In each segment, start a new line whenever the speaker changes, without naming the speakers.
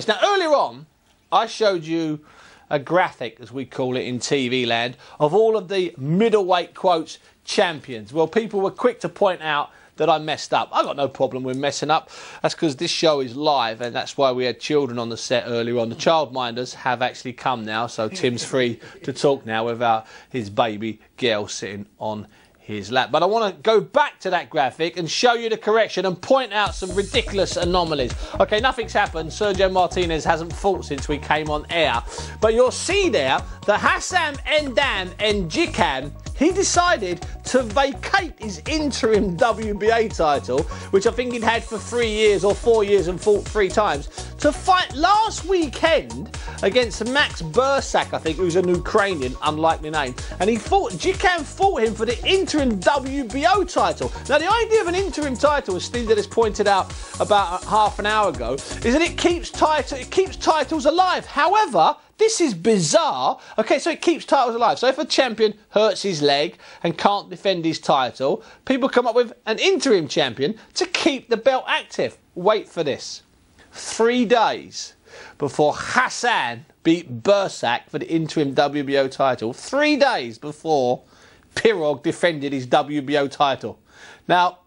Now, earlier on, I showed you a graphic, as we call it in TV land, of all of the middleweight, quotes, champions. Well, people were quick to point out that I messed up. I got no problem with messing up. That's because this show is live, and that's why we had children on the set earlier on. The childminders have actually come now, so Tim's free to talk now without his baby girl sitting on his lap. But I want to go back to that graphic and show you the correction and point out some ridiculous anomalies. Okay, nothing's happened. Sergio Martinez hasn't fought since we came on air. But you'll see there that Hassan Endam Njikan, he decided to vacate his interim WBA title, which I think he'd had for 3 years or 4 years and fought 3 times, to fight last weekend against Max Bursak, I think, who's an Ukrainian, unlikely name. And Njikan fought him for the interim WBO title. Now, the idea of an interim title, as Steve Dennis pointed out about half an hour ago, is that it keeps titles alive. However, this is bizarre. Okay, so it keeps titles alive. So if a champion hurts his leg and can't defend his title, people come up with an interim champion to keep the belt active. Wait for this. 3 days before Hassan beat Bursak for the interim WBO title, 3 days before Pirog defended his WBO title. Now,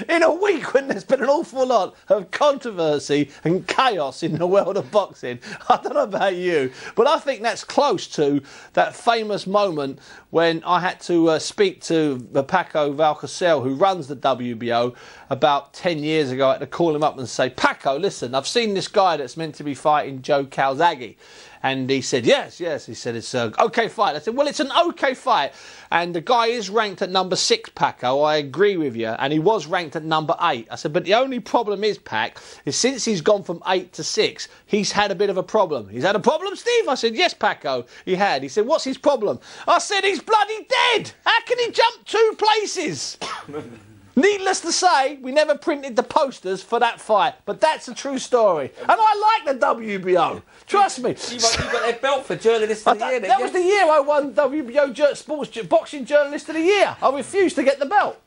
in a week when there's been an awful lot of controversy and chaos in the world of boxing, I don't know about you, but I think that's close to that famous moment when I had to speak to Paco Valcarcel, who runs the WBO, about 10 years ago. I had to call him up and say, Paco, listen, I've seen this guy that's meant to be fighting Joe Calzaghe. And he said, yes. He said, it's an OK fight. I said, well, it's an OK fight. And the guy is ranked at number 6, Paco. I agree with you. And he was ranked at number 8. I said, but the only problem is, Pac, is since he's gone from 8 to 6, he's had a bit of a problem. He's had a problem, Steve? I said, yes, Paco, he had. He said, what's his problem? I said, he's bloody dead. How can he jump 2 places? Needless to say, we never printed the posters for that fight, but that's a true story. And I like the WBO. Trust me.
You got that belt for Journalist of the Year.
That was the year I won WBO Sports Boxing Journalist of the Year. I refused to get the belt.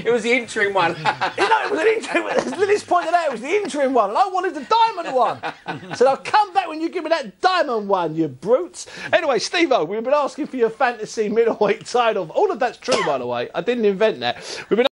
It was the interim one.
You know, it was an interim. As Lillis pointed out, it was the interim one, and I wanted the diamond one. I said, I'll come back when you give me that diamond one, you brutes. Anyway, Steve-O, we've been asking for your fantasy middleweight title. All of that's true, by the way. I didn't invent that. We've been